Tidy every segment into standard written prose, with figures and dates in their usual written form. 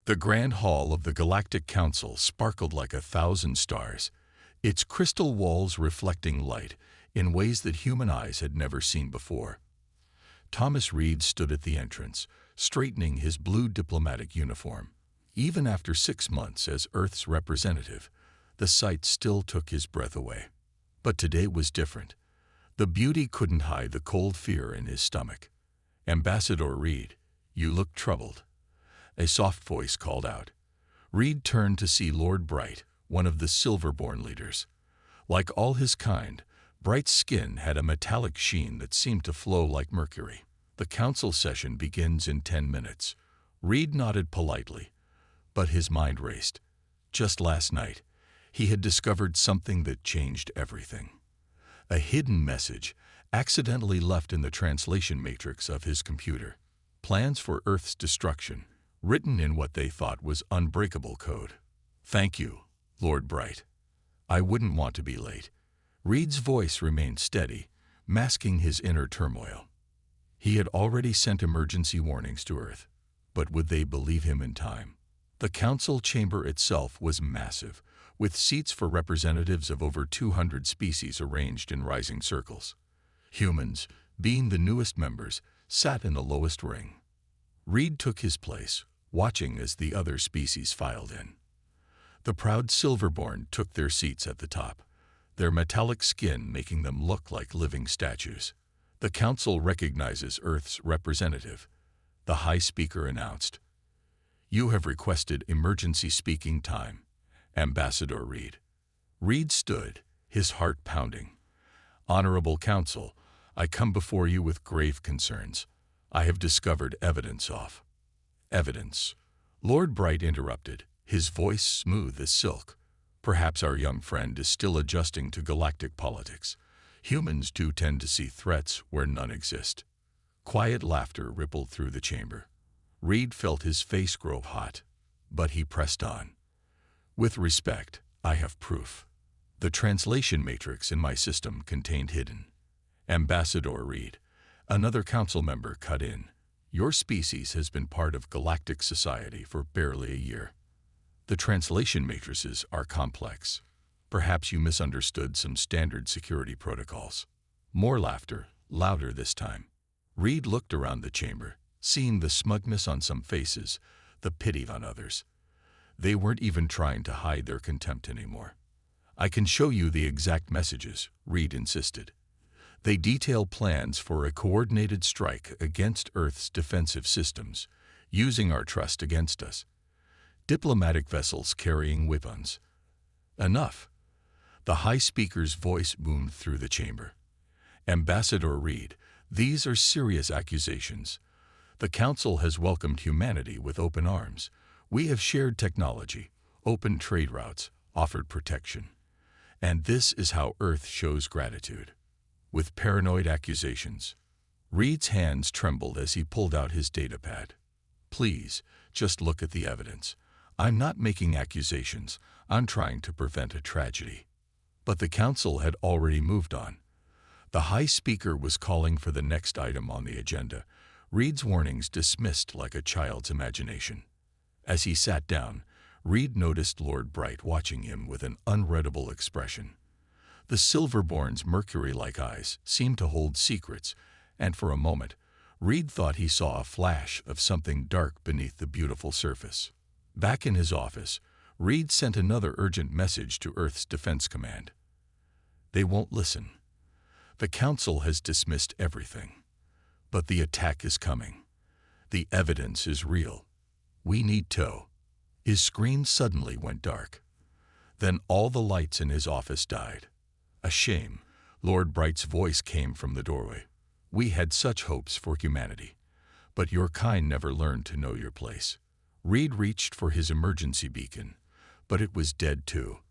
The Grand Hall of the Galactic Council sparkled like 1,000 stars, its crystal walls reflecting light in ways that human eyes had never seen before. Thomas Reed stood at the entrance, straightening his blue diplomatic uniform. Even after 6 months as Earth's representative, the sight still took his breath away. But today was different. The beauty couldn't hide the cold fear in his stomach. "Ambassador Reed, you look troubled," a soft voice called out. Reed turned to see Lord Bright, one of the Silverborn leaders. Like all his kind, Bright's skin had a metallic sheen that seemed to flow like mercury. "The council session begins in 10 minutes. Reed nodded politely, but his mind raced. Just last night, he had discovered something that changed everything. A hidden message, accidentally left in the translation matrix of his computer. Plans for Earth's destruction, written in what they thought was unbreakable code. "Thank you, Lord Bright. I wouldn't want to be late." Reed's voice remained steady, masking his inner turmoil. He had already sent emergency warnings to Earth, but would they believe him in time? The council chamber itself was massive, with seats for representatives of over 200 species arranged in rising circles. Humans, being the newest members, sat in the lowest ring. Reed took his place, watching as the other species filed in. The proud Silverborn took their seats at the top, their metallic skin making them look like living statues. "The council recognizes Earth's representative," the High Speaker announced. "You have requested emergency speaking time, Ambassador Reed." Reed stood, his heart pounding. "Honorable Council, I come before you with grave concerns. I have discovered evidence of—" "Evidence?" Lord Bright interrupted, his voice smooth as silk. "Perhaps our young friend is still adjusting to galactic politics. Humans do tend to see threats where none exist." Quiet laughter rippled through the chamber. Reed felt his face grow hot, but he pressed on. "With respect, I have proof. The translation matrix in my system contained hidden—" "Ambassador Reed," another council member cut in, "your species has been part of galactic society for barely a year. The translation matrices are complex. Perhaps you misunderstood some standard security protocols." More laughter, louder this time. Reed looked around the chamber, seeing the smugness on some faces, the pity on others. They weren't even trying to hide their contempt anymore. "I can show you the exact messages," Reed insisted. "They detail plans for a coordinated strike against Earth's defensive systems, using our trust against us. Diplomatic vessels carrying weapons." "Enough." The High Speaker's voice boomed through the chamber. "Ambassador Reed, these are serious accusations. The Council has welcomed humanity with open arms. We have shared technology, opened trade routes, offered protection. And this is how Earth shows gratitude. With paranoid accusations." Reed's hands trembled as he pulled out his datapad. "Please, just look at the evidence. I'm not making accusations. I'm trying to prevent a tragedy." But the council had already moved on. The High Speaker was calling for the next item on the agenda, Reed's warnings dismissed like a child's imagination. As he sat down, Reed noticed Lord Bright watching him with an unreadable expression. The Silverborn's mercury-like eyes seemed to hold secrets, and for a moment, Reed thought he saw a flash of something dark beneath the beautiful surface. Back in his office, Reed sent another urgent message to Earth's Defense Command. "They won't listen. The Council has dismissed everything. But the attack is coming. The evidence is real. We need to." His screen suddenly went dark. Then all the lights in his office died. "A shame," Lord Bright's voice came from the doorway. "We had such hopes for humanity. But your kind never learned to know your place." Reed reached for his emergency beacon, but it was dead too.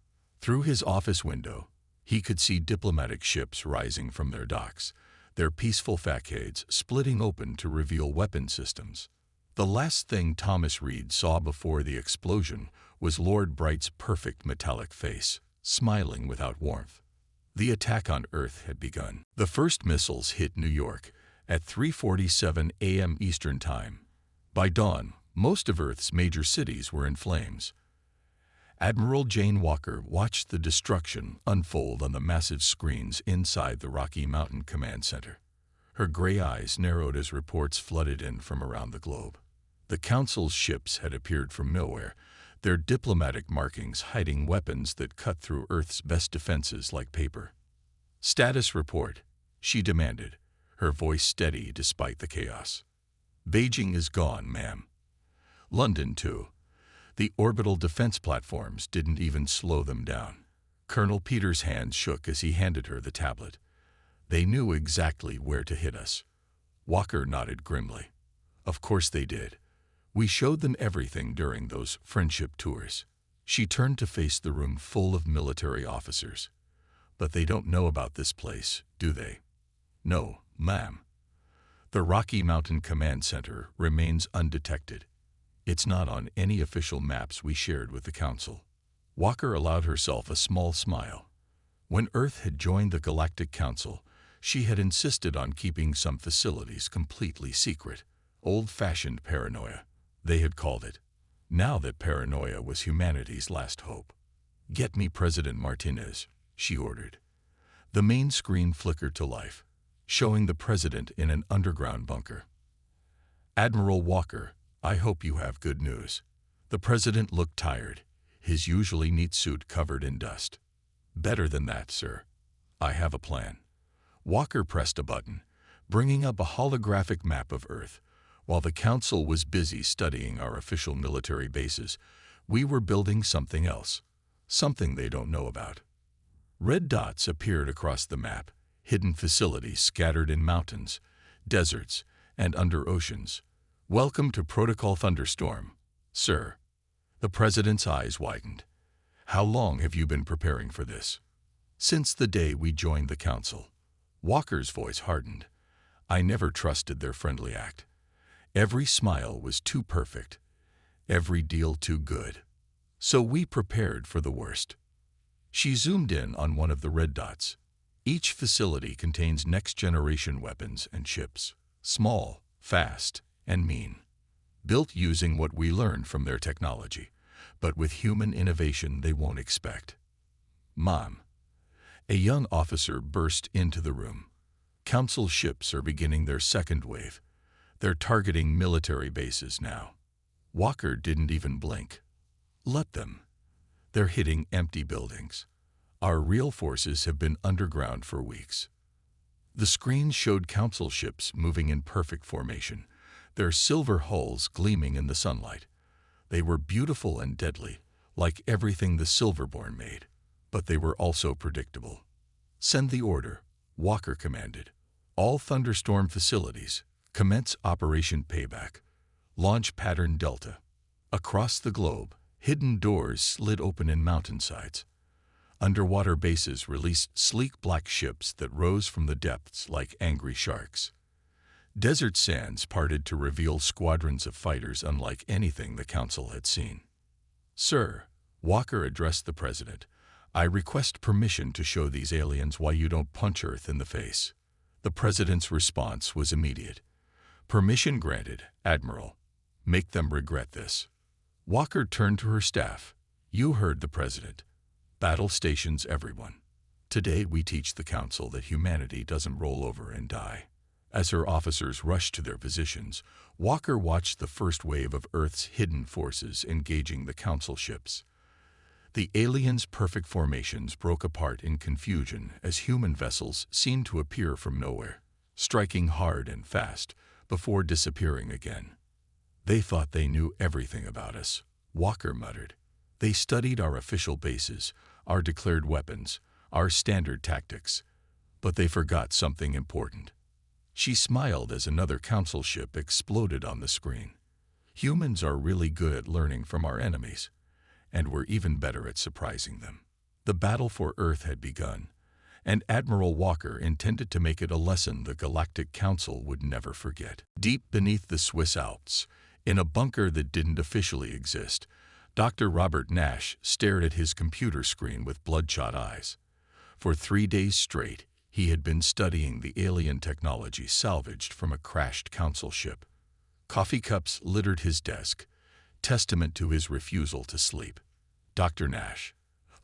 Through his office window, he could see diplomatic ships rising from their docks, their peaceful facades splitting open to reveal weapon systems. The last thing Thomas Reed saw before the explosion was Lord Bright's perfect metallic face, smiling without warmth. The attack on Earth had begun. The first missiles hit New York at 3:47 a.m. Eastern Time. By dawn, Most of Earth's major cities were in flames. Admiral Jane Walker watched the destruction unfold on the massive screens inside the Rocky Mountain Command Center. Her gray eyes narrowed as reports flooded in from around the globe. The Council's ships had appeared from nowhere, their diplomatic markings hiding weapons that cut through Earth's best defenses like paper. "Status report," she demanded, her voice steady despite the chaos. "Beijing is gone, ma'am. London, too. The orbital defense platforms didn't even slow them down." Colonel Peter's hands shook as he handed her the tablet. "They knew exactly where to hit us." Walker nodded grimly. "Of course they did. We showed them everything during those friendship tours." She turned to face the room full of military officers. "But they don't know about this place, do they?" "No, ma'am. The Rocky Mountain Command Center remains undetected. It's not on any official maps we shared with the Council." Walker allowed herself a small smile. When Earth had joined the Galactic Council, she had insisted on keeping some facilities completely secret. Old-fashioned paranoia, they had called it. Now that paranoia was humanity's last hope. "Get me President Martinez," she ordered. The main screen flickered to life, showing the president in an underground bunker. "Admiral Walker, I hope you have good news." The president looked tired, his usually neat suit covered in dust. "Better than that, sir. I have a plan." Walker pressed a button, bringing up a holographic map of Earth. While the Council was busy studying our official military bases, we were building something else, something they don't know about. Red dots appeared across the map, hidden facilities scattered in mountains, deserts, and under oceans. "Welcome to Protocol Thunderstorm, sir." The president's eyes widened. "How long have you been preparing for this?" "Since the day we joined the Council." Walker's voice hardened. "I never trusted their friendly act. Every smile was too perfect, every deal too good. So we prepared for the worst." She zoomed in on one of the red dots. "Each facility contains next-generation weapons and ships, small, fast, and mean. Built using what we learned from their technology, but with human innovation they won't expect." "Mom." A young officer burst into the room. "Council ships are beginning their second wave. They're targeting military bases now." Walker didn't even blink. "Let them. They're hitting empty buildings. Our real forces have been underground for weeks." The screen showed Council ships moving in perfect formation, their silver hulls gleaming in the sunlight. They were beautiful and deadly, like everything the Silverborn made, but they were also predictable. "Send the order," Walker commanded. "All Thunderstorm facilities, commence Operation Payback. Launch Pattern Delta." Across the globe, hidden doors slid open in mountainsides. Underwater bases released sleek black ships that rose from the depths like angry sharks. Desert sands parted to reveal squadrons of fighters unlike anything the Council had seen. "Sir," Walker addressed the president, "I request permission to show these aliens why you don't punch Earth in the face." The president's response was immediate. "Permission granted, Admiral. Make them regret this." Walker turned to her staff. "You heard the president. Battle stations everyone. Today we teach the Council that humanity doesn't roll over and die." As her officers rushed to their positions, Walker watched the first wave of Earth's hidden forces engaging the Council ships. The aliens' perfect formations broke apart in confusion as human vessels seemed to appear from nowhere, striking hard and fast before disappearing again. "They thought they knew everything about us," Walker muttered. "They studied our official bases, our declared weapons, our standard tactics, but they forgot something important." She smiled as another Council ship exploded on the screen. "Humans are really good at learning from our enemies, and we're even better at surprising them." The battle for Earth had begun, and Admiral Walker intended to make it a lesson the Galactic Council would never forget. Deep beneath the Swiss Alps, in a bunker that didn't officially exist, Dr. Robert Nash stared at his computer screen with bloodshot eyes. For 3 days straight, he had been studying the alien technology salvaged from a crashed Council ship. Coffee cups littered his desk, testament to his refusal to sleep. "Dr. Nash,"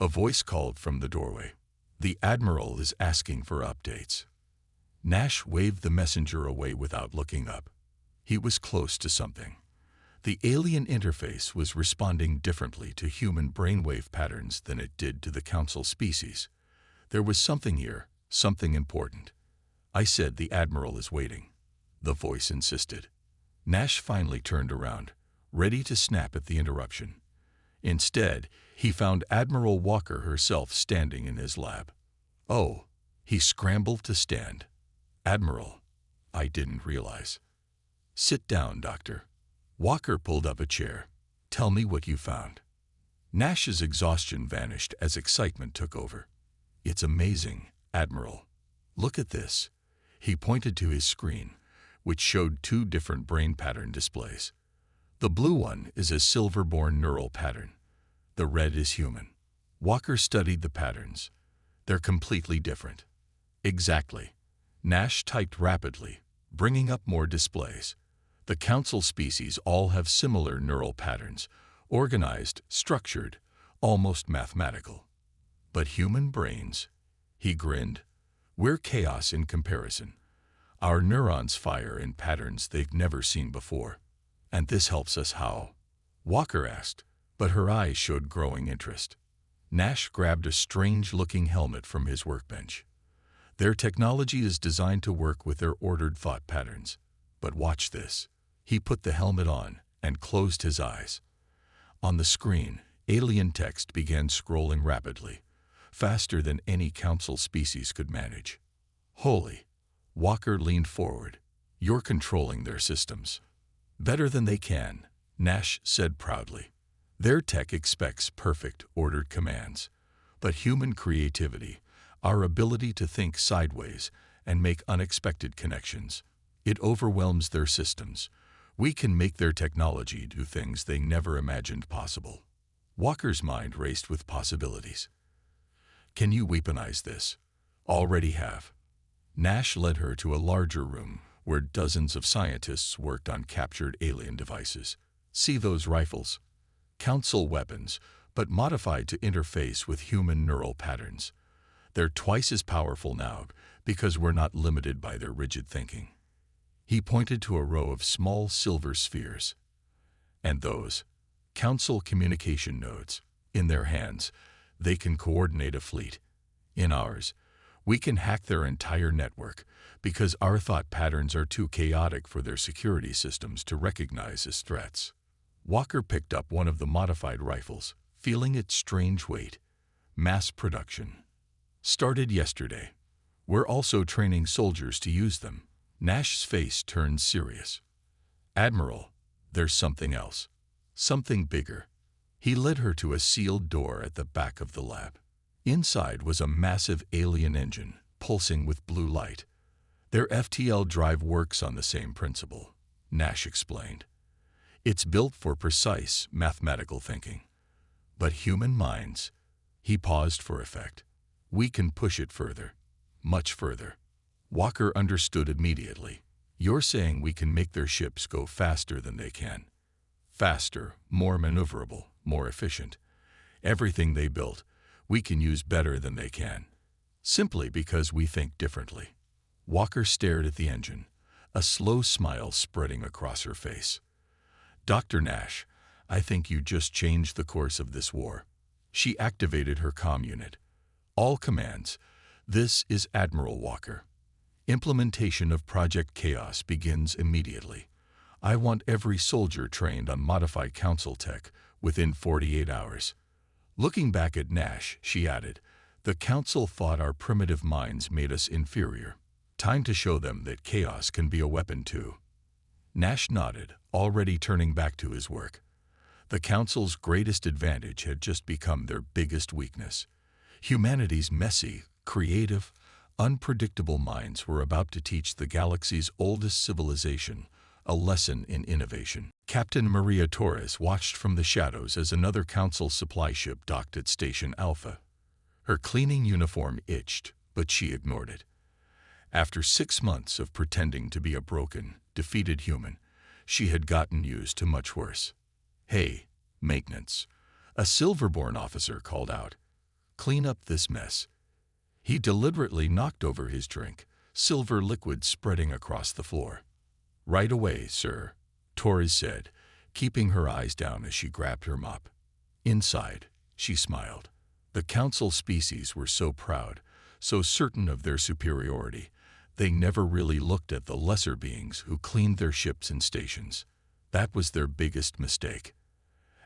a voice called from the doorway. "The Admiral is asking for updates." Nash waved the messenger away without looking up. He was close to something. The alien interface was responding differently to human brainwave patterns than it did to the Council species. There was something here, something important. "I said the Admiral is waiting," the voice insisted. Nash finally turned around, ready to snap at the interruption. Instead, he found Admiral Walker herself standing in his lab. "Oh," he scrambled to stand. "Admiral, I didn't realize." "Sit down, Doctor." Walker pulled up a chair. "Tell me what you found." Nash's exhaustion vanished as excitement took over. "It's amazing, Admiral. Look at this." He pointed to his screen, which showed two different brain pattern displays. The blue one is a silver-born neural pattern. The red is human. Walker studied the patterns. "They're completely different." "Exactly." Nash typed rapidly, bringing up more displays. "The Council species all have similar neural patterns, organized, structured, almost mathematical. But human brains," he grinned, "we're chaos in comparison. Our neurons fire in patterns they've never seen before." "And this helps us how?" Walker asked, but her eyes showed growing interest. Nash grabbed a strange-looking helmet from his workbench. "Their technology is designed to work with their ordered thought patterns. But watch this." He put the helmet on and closed his eyes. On the screen, alien text began scrolling rapidly, faster than any Council species could manage. "Holy!" Walker leaned forward. "You're controlling their systems." "Better than they can," Nash said proudly. "Their tech expects perfect, ordered commands. But human creativity, our ability to think sideways and make unexpected connections, it overwhelms their systems. We can make their technology do things they never imagined possible." Walker's mind raced with possibilities. "Can you weaponize this?" "Already have." Nash led her to a larger room where dozens of scientists worked on captured alien devices. "See those rifles? Council weapons, but modified to interface with human neural patterns. They're twice as powerful now because we're not limited by their rigid thinking." He pointed to a row of small silver spheres. "And those? Council communication nodes. In their hands, they can coordinate a fleet. In ours, we can hack their entire network because our thought patterns are too chaotic for their security systems to recognize as threats." Walker picked up one of the modified rifles, feeling its strange weight. "Mass production. Started yesterday. We're also training soldiers to use them." Nash's face turned serious. "Admiral, there's something else. Something bigger." He led her to a sealed door at the back of the lab. Inside was a massive alien engine, pulsing with blue light. "Their FTL drive works on the same principle," Nash explained. "It's built for precise, mathematical thinking. But human minds," he paused for effect, "we can push it further, much further." Walker understood immediately. "You're saying we can make their ships go faster than they can. Faster, more maneuverable, more efficient. Everything they built, we can use better than they can. Simply because we think differently." Walker stared at the engine, a slow smile spreading across her face. "Dr. Nash, I think you just changed the course of this war." She activated her comm unit. "All commands, this is Admiral Walker. Implementation of Project Chaos begins immediately. I want every soldier trained on modified Council tech within 48 hours. Looking back at Nash, she added, "The Council thought our primitive minds made us inferior. Time to show them that chaos can be a weapon too." Nash nodded, already turning back to his work. The Council's greatest advantage had just become their biggest weakness. Humanity's messy, creative, unpredictable minds were about to teach the galaxy's oldest civilization a lesson in innovation. Captain Maria Torres watched from the shadows as another Council supply ship docked at Station Alpha. Her cleaning uniform itched, but she ignored it. After 6 months of pretending to be a broken, defeated human, She had gotten used to much worse. "Hey, maintenance," a Silverborn officer called out. "Clean up this mess." He deliberately knocked over his drink, silver liquid spreading across the floor. "Right away, sir," Torres said, keeping her eyes down as she grabbed her mop. Inside, she smiled. The council species were so proud, so certain of their superiority, they never really looked at the lesser beings who cleaned their ships and stations. That was their biggest mistake.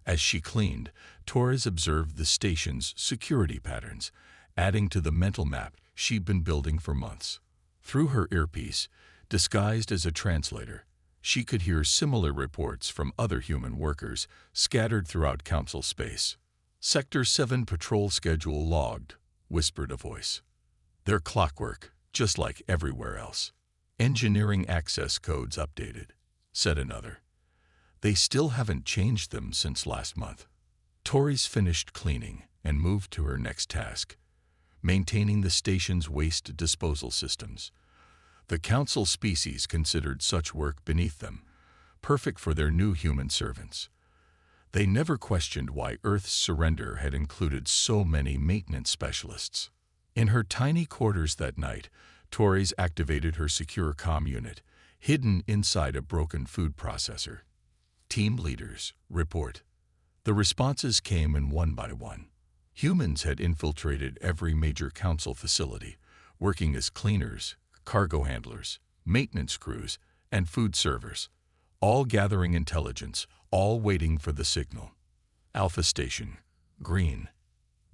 As she cleaned, Torres observed the station's security patterns, adding to the mental map she'd been building for months. Through her earpiece, disguised as a translator, she could hear similar reports from other human workers scattered throughout council space. "Sector 7 patrol schedule logged," whispered a voice. "They're clockwork, just like everywhere else." "Engineering access codes updated," said another. "They still haven't changed them since last month." Torres finished cleaning and moved to her next task, maintaining the station's waste disposal systems. The council species considered such work beneath them, perfect for their new human servants. They never questioned why Earth's surrender had included so many maintenance specialists. In her tiny quarters that night, Torres activated her secure comm unit, hidden inside a broken food processor. "Team leaders, report." The responses came in one by one. Humans had infiltrated every major council facility, working as cleaners, cargo handlers, maintenance crews, and food servers, all gathering intelligence, all waiting for the signal. Alpha Station, green.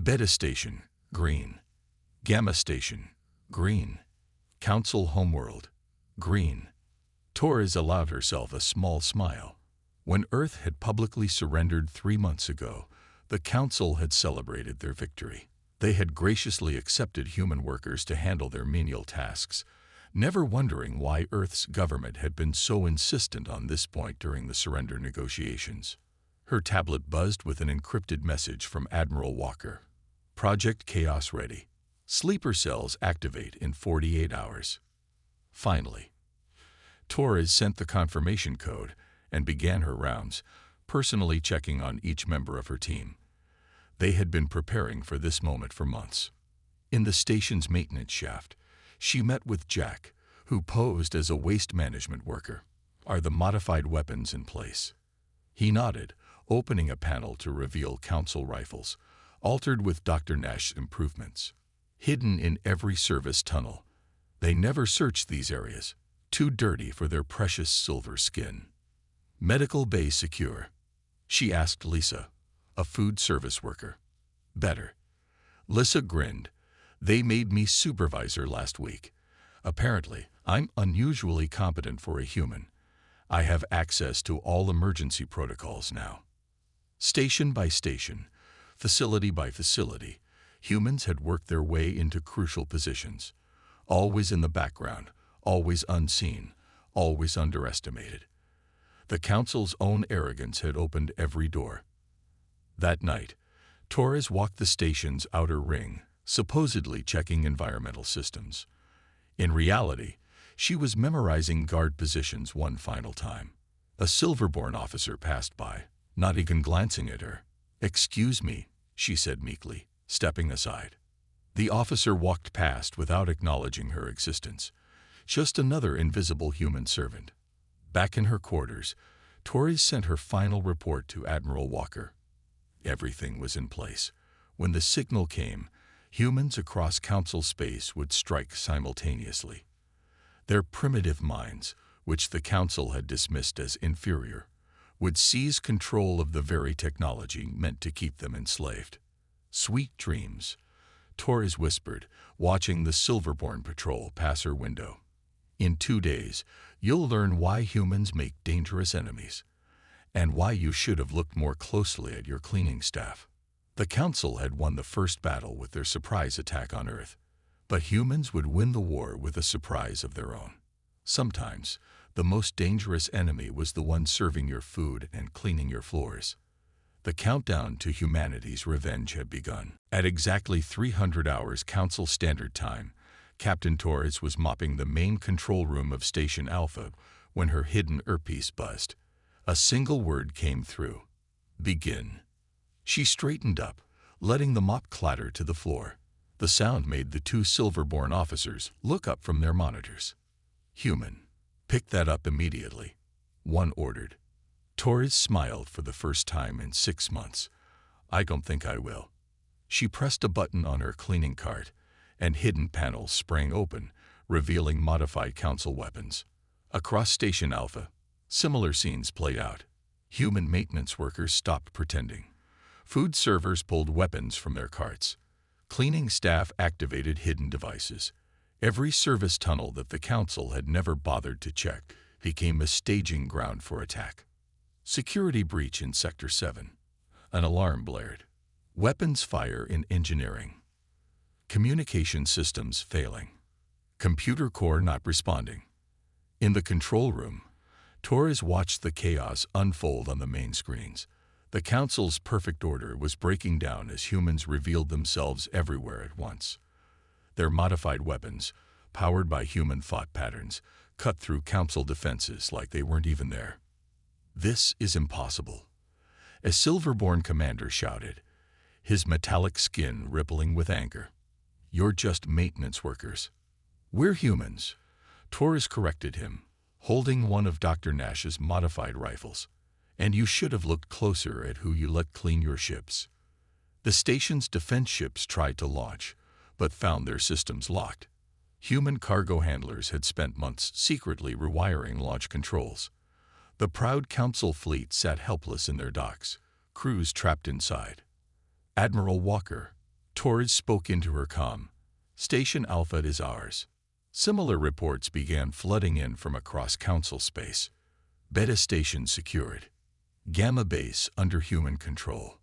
Beta Station, green. Gamma Station, green. Council Homeworld, green. Torres allowed herself a small smile. When Earth had publicly surrendered 3 months ago, the Council had celebrated their victory. They had graciously accepted human workers to handle their menial tasks, never wondering why Earth's government had been so insistent on this point during the surrender negotiations. Her tablet buzzed with an encrypted message from Admiral Walker. "Project Chaos ready. Sleeper cells activate in 48 hours. Finally. Torres sent the confirmation code and began her rounds, personally checking on each member of her team. They had been preparing for this moment for months. In the station's maintenance shaft, she met with Jack, who posed as a waste management worker. "Are the modified weapons in place?" He nodded, opening a panel to reveal council rifles, altered with Dr. Nash's improvements. Hidden in every service tunnel. They never searched these areas, too dirty for their precious silver skin. "Medical bay secure?" she asked Lisa, a food service worker. "Better." Lisa grinned. "They made me supervisor last week. Apparently, I'm unusually competent for a human. I have access to all emergency protocols now." Station by station, facility by facility, humans had worked their way into crucial positions. Always in the background, always unseen, always underestimated. The Council's own arrogance had opened every door. That night, Torres walked the station's outer ring, supposedly checking environmental systems. In reality, she was memorizing guard positions one final time. A Silverborn officer passed by, not even glancing at her. "Excuse me," she said meekly, stepping aside. The officer walked past without acknowledging her existence. Just another invisible human servant. Back in her quarters, Torres sent her final report to Admiral Walker. Everything was in place. When the signal came, humans across council space would strike simultaneously. Their primitive minds, which the council had dismissed as inferior, would seize control of the very technology meant to keep them enslaved. "Sweet dreams," Torres whispered, watching the Silverborn patrol pass her window. "In 2 days, you'll learn why humans make dangerous enemies, and why you should have looked more closely at your cleaning staff." The Council had won the first battle with their surprise attack on Earth, but humans would win the war with a surprise of their own. Sometimes, the most dangerous enemy was the one serving your food and cleaning your floors. The countdown to humanity's revenge had begun. At exactly 300 hours Council Standard Time, Captain Torres was mopping the main control room of Station Alpha when her hidden earpiece buzzed. A single word came through. Begin. She straightened up, letting the mop clatter to the floor. The sound made the two Silverborn officers look up from their monitors. Human. Pick that up immediately. One ordered. Torres smiled for the first time in 6 months. I don't think I will. She pressed a button on her cleaning cart, and hidden panels sprang open, revealing modified Council weapons. Across Station Alpha, similar scenes played out. Human maintenance workers stopped pretending. Food servers pulled weapons from their carts. Cleaning staff activated hidden devices. Every service tunnel that the Council had never bothered to check became a staging ground for attack. Security breach in Sector 7. An alarm blared. Weapons fire in engineering. Communication systems failing. Computer core not responding. In the control room, Torres watched the chaos unfold on the main screens. The Council's perfect order was breaking down as humans revealed themselves everywhere at once. Their modified weapons, powered by human thought patterns, cut through Council defenses like they weren't even there. This is impossible. A Silverborn commander shouted, his metallic skin rippling with anger. You're just maintenance workers. We're humans. Torres corrected him, holding one of Dr. Nash's modified rifles. And you should have looked closer at who you let clean your ships. The station's defense ships tried to launch, but found their systems locked. Human cargo handlers had spent months secretly rewiring launch controls. The proud Council fleet sat helpless in their docks, crews trapped inside. Admiral Walker, Torres spoke into her comm. Station Alpha is ours. Similar reports began flooding in from across Council space. Beta Station secured. Gamma Base under human control.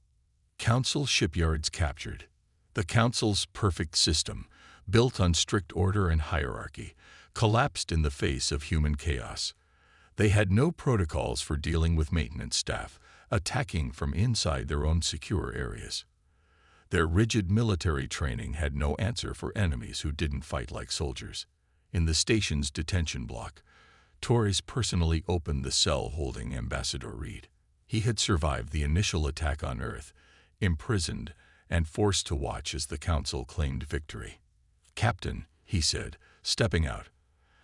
Council shipyards captured. The Council's perfect system, built on strict order and hierarchy, collapsed in the face of human chaos. They had no protocols for dealing with maintenance staff, attacking from inside their own secure areas. Their rigid military training had no answer for enemies who didn't fight like soldiers. In the station's detention block, Torres personally opened the cell holding Ambassador Reed. He had survived the initial attack on Earth, imprisoned and forced to watch as the Council claimed victory. Captain, he said, stepping out,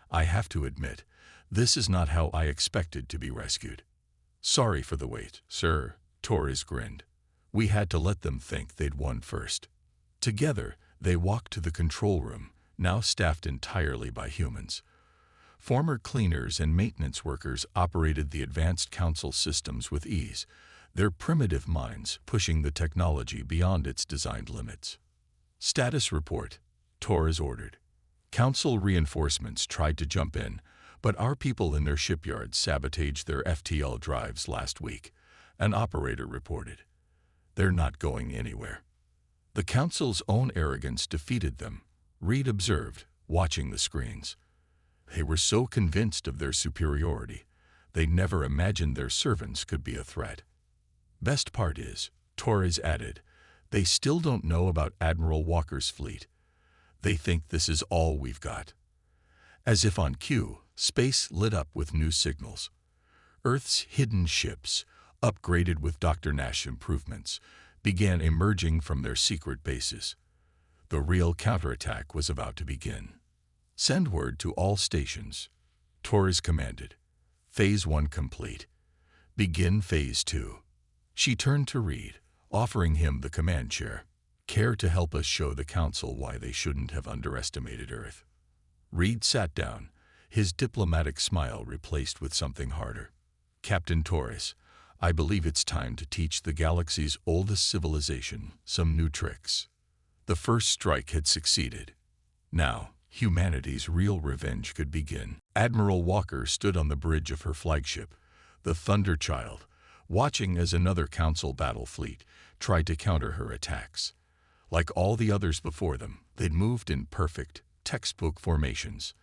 I have to admit, this is not how I expected to be rescued. Sorry for the wait, sir, Torres grinned. We had to let them think they'd won first. Together, they walked to the control room, now staffed entirely by humans. Former cleaners and maintenance workers operated the advanced Council systems with ease, their primitive minds pushing the technology beyond its designed limits. Status report, Torres ordered. Council reinforcements tried to jump in, but our people in their shipyards sabotaged their FTL drives last week, an operator reported. They're not going anywhere. The Council's own arrogance defeated them, Reed observed, watching the screens. They were so convinced of their superiority, they never imagined their servants could be a threat. Best part is, Torres added, they still don't know about Admiral Walker's fleet. They think this is all we've got. As if on cue, space lit up with new signals. Earth's hidden ships, upgraded with Dr. Nash improvements, began emerging from their secret bases. The real counterattack was about to begin. Send word to all stations, Torres commanded. Phase 1 complete. Begin Phase 2. She turned to Reed, offering him the command chair. Care to help us show the Council why they shouldn't have underestimated Earth? Reed sat down, his diplomatic smile replaced with something harder. Captain Torres, I believe it's time to teach the galaxy's oldest civilization some new tricks. The first strike had succeeded. Now, humanity's real revenge could begin. Admiral Walker stood on the bridge of her flagship, the Thunderchild, watching as another Council battle fleet tried to counter her attacks. Like all the others before them, they'd moved in perfect, textbook formations.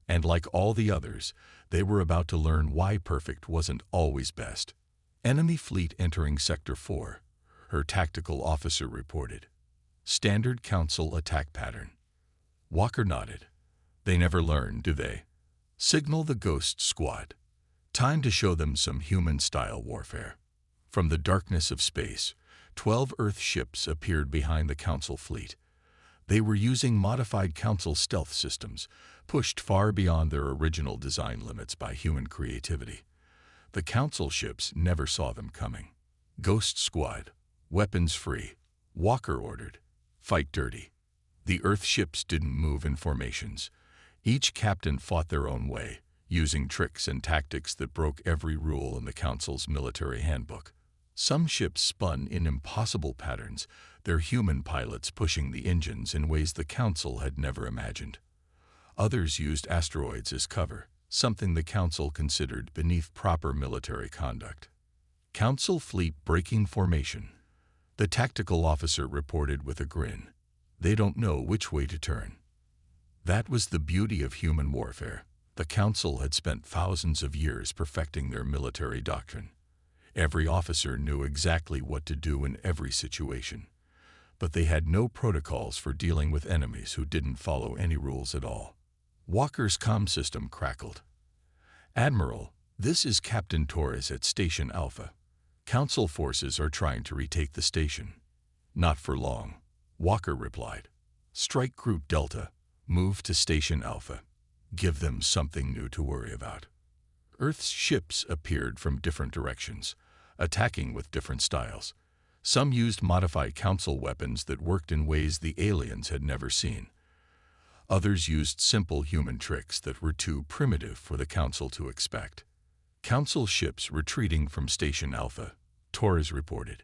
And like all the others, they were about to learn why perfect wasn't always best. Enemy fleet entering Sector 4, her tactical officer reported. Standard Council attack pattern. Walker nodded. They never learn, do they? Signal the Ghost Squad. Time to show them some human-style warfare. From the darkness of space, 12 Earth ships appeared behind the Council fleet. They were using modified Council stealth systems, pushed far beyond their original design limits by human creativity. The Council ships never saw them coming. Ghost Squad, weapons free. Walker ordered, fight dirty. The Earth ships didn't move in formations. Each captain fought their own way, using tricks and tactics that broke every rule in the Council's military handbook. Some ships spun in impossible patterns, their human pilots pushing the engines in ways the Council had never imagined. Others used asteroids as cover, something the Council considered beneath proper military conduct. Council fleet breaking formation. The tactical officer reported with a grin. They don't know which way to turn. That was the beauty of human warfare. The Council had spent thousands of years perfecting their military doctrine. Every officer knew exactly what to do in every situation. But they had no protocols for dealing with enemies who didn't follow any rules at all. Walker's comm system crackled. "Admiral, this is Captain Torres at Station Alpha. Council forces are trying to retake the station." "Not for long," Walker replied. "Strike Group Delta. Move to Station Alpha. Give them something new to worry about." Earth's ships appeared from different directions, attacking with different styles. Some used modified Council weapons that worked in ways the aliens had never seen. Others used simple human tricks that were too primitive for the Council to expect. Council ships retreating from Station Alpha, Torres reported.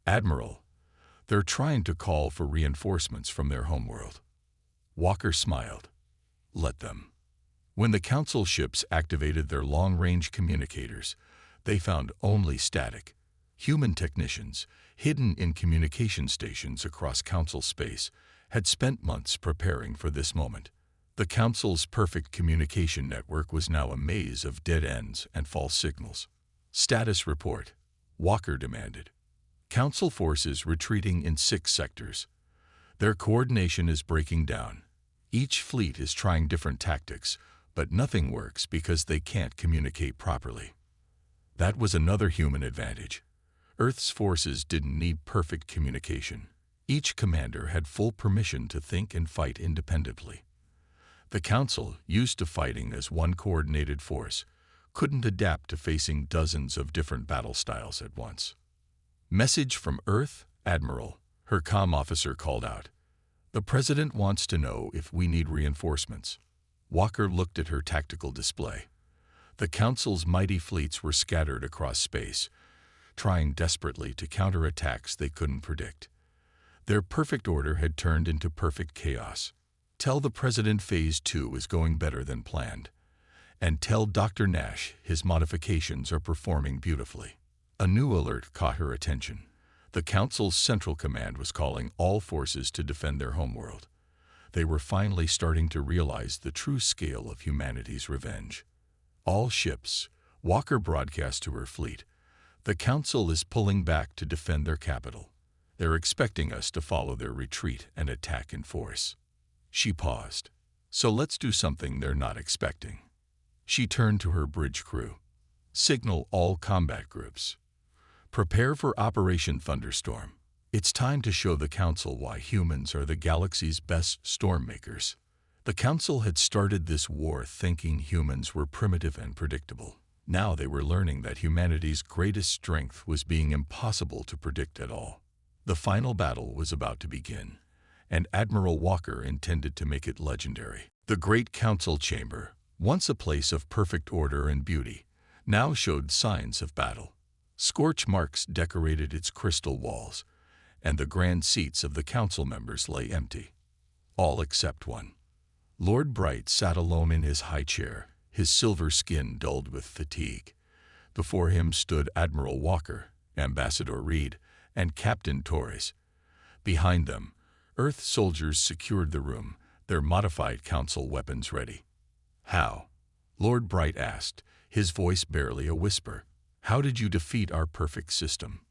"Admiral, they're trying to call for reinforcements from their homeworld." Walker smiled. "Let them." When the Council ships activated their long-range communicators, they found only static. Human technicians, hidden in communication stations across Council space, had spent months preparing for this moment. The Council's perfect communication network was now a maze of dead ends and false signals. "Status report," Walker demanded. "Council forces retreating in 6 sectors. Their coordination is breaking down. Each fleet is trying different tactics, but nothing works because they can't communicate properly." That was another human advantage. Earth's forces didn't need perfect communication. Each commander had full permission to think and fight independently. The Council, used to fighting as one coordinated force, couldn't adapt to facing dozens of different battle styles at once. "Message from Earth, Admiral," her comm officer called out. "The President wants to know if we need reinforcements." Walker looked at her tactical display. The Council's mighty fleets were scattered across space, trying desperately to counter attacks they couldn't predict. Their perfect order had turned into perfect chaos. "Tell the President Phase 2 is going better than planned. And tell Dr. Nash his modifications are performing beautifully." A new alert caught her attention. The Council's Central Command was calling all forces to defend their homeworld. They were finally starting to realize the true scale of humanity's revenge. "All ships," Walker broadcast to her fleet, "the Council is pulling back to defend their capital. They're expecting us to follow their retreat and attack in force." She paused. "So let's do something they're not expecting." She turned to her bridge crew. "Signal all combat groups. Prepare for Operation Thunderstorm. It's time to show the Council why humans are the galaxy's best storm makers." The Council had started this war thinking humans were primitive and predictable. Now they were learning that humanity's greatest strength was being impossible to predict at all. The final battle was about to begin, and Admiral Walker intended to make it legendary. The Great Council Chamber, once a place of perfect order and beauty, now showed signs of battle. Scorch marks decorated its crystal walls, and the grand seats of the Council members lay empty. All except one. Lord Bright sat alone in his high chair, his silver skin dulled with fatigue. Before him stood Admiral Walker, Ambassador Reed, and Captain Torres. Behind them, Earth soldiers secured the room, their modified Council weapons ready. "How?" Lord Bright asked, his voice barely a whisper. "How did you defeat our perfect system?"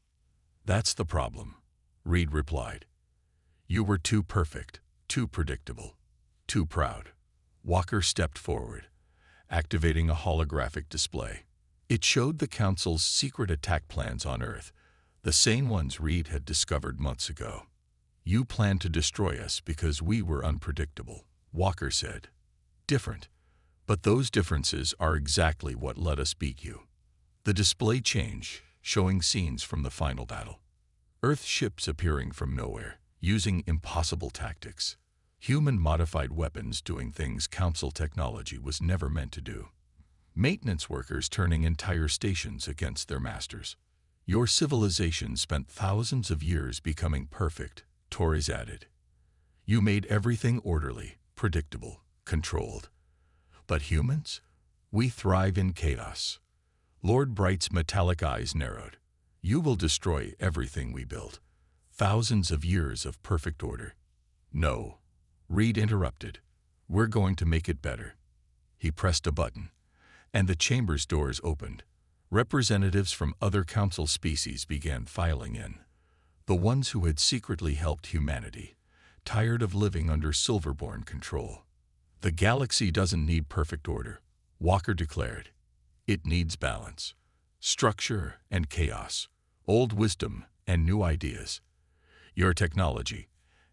"That's the problem," Reed replied. "You were too perfect, too predictable, too proud." Walker stepped forward. activating a holographic display. It showed the Council's secret attack plans on Earth, the same ones Reed had discovered months ago. "You plan to destroy us because we were unpredictable," Walker said. "Different. But those differences are exactly what let us beat you." The display changed, showing scenes from the final battle. Earth ships appearing from nowhere, using impossible tactics. Human-modified weapons doing things Council technology was never meant to do. Maintenance workers turning entire stations against their masters. "Your civilization spent thousands of years becoming perfect," Torres added. "You made everything orderly, predictable, controlled. But humans? We thrive in chaos." Lord Bright's metallic eyes narrowed. "You will destroy everything we built. Thousands of years of perfect order." "No," Reed interrupted. "We're going to make it better." He pressed a button, and the chamber's doors opened. Representatives from other Council species began filing in. The ones who had secretly helped humanity, tired of living under Silverborn control. "The galaxy doesn't need perfect order," Walker declared. "It needs balance, structure and chaos, old wisdom and new ideas. Your technology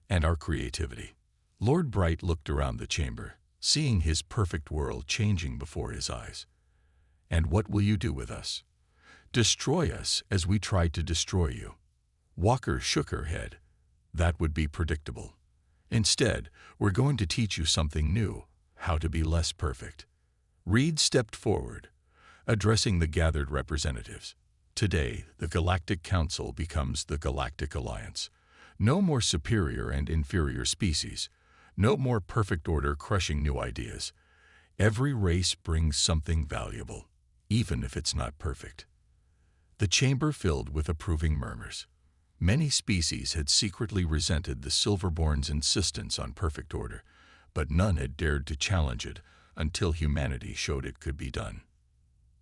and our creativity." Lord Bright looked around the chamber, seeing his perfect world changing before his eyes. "And what will you do with us? Destroy us as we tried to destroy you?" Walker shook her head. "That would be predictable. Instead, we're going to teach you something new, how to be less perfect." Reed stepped forward, addressing the gathered representatives. "Today, the Galactic Council becomes the Galactic Alliance. No more superior and inferior species. No more perfect order crushing new ideas. Every race brings something valuable, even if it's not perfect." The chamber filled with approving murmurs. Many species had secretly resented the Silverborn's insistence on perfect order, but none had dared to challenge it until humanity showed it could be done.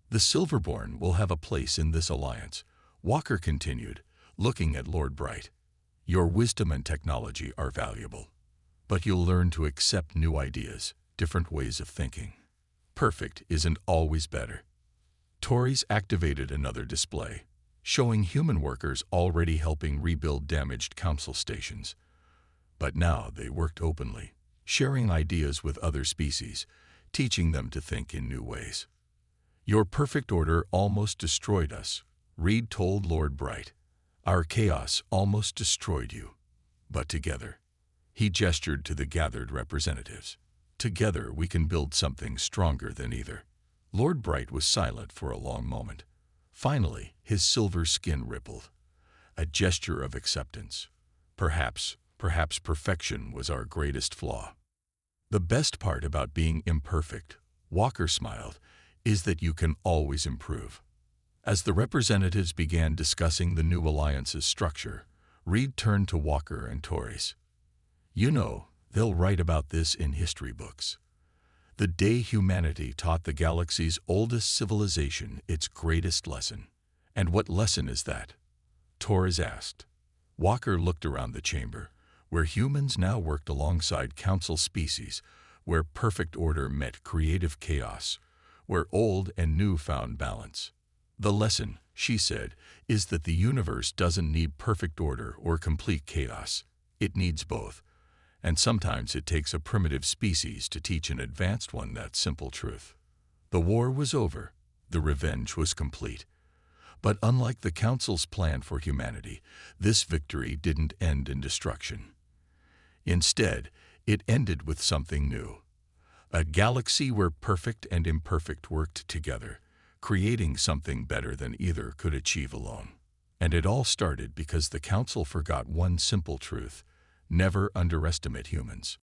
"The Silverborn will have a place in this alliance," Walker continued, looking at Lord Bright. "Your wisdom and technology are valuable, but you'll learn to accept new ideas, different ways of thinking. Perfect isn't always better." Torres activated another display, showing human workers already helping rebuild damaged Council stations. But now they worked openly, sharing ideas with other species, teaching them to think in new ways. "Your perfect order almost destroyed us," Reed told Lord Bright. "Our chaos almost destroyed you. But together," he gestured to the gathered representatives, "together we can build something stronger than either." Lord Bright was silent for a long moment. Finally, his silver skin rippled, a gesture of acceptance. Perhaps perfection was our greatest flaw." "The best part about being imperfect," Walker smiled, "is that you can always improve." As the representatives began discussing the new alliance's structure, Reed turned to Walker and Torres. "You know, they'll write about this in history books. The day humanity taught the galaxy's oldest civilization its greatest lesson." "And what lesson is that?" Torres asked. Walker looked around the chamber, where humans now worked alongside Council species, where perfect order met creative chaos, where old and new found balance. "The lesson," she said, "is that the universe doesn't need perfect order or complete chaos. It needs both. And sometimes it takes a primitive species to teach an advanced one that simple truth." The war was over. The revenge was complete. But unlike the Council's plan for humanity, this victory didn't end in destruction. Instead, it ended with something new. A galaxy where perfect and imperfect worked together, creating something better than either could achieve alone. And it all started because the Council forgot one simple truth: never underestimate humans.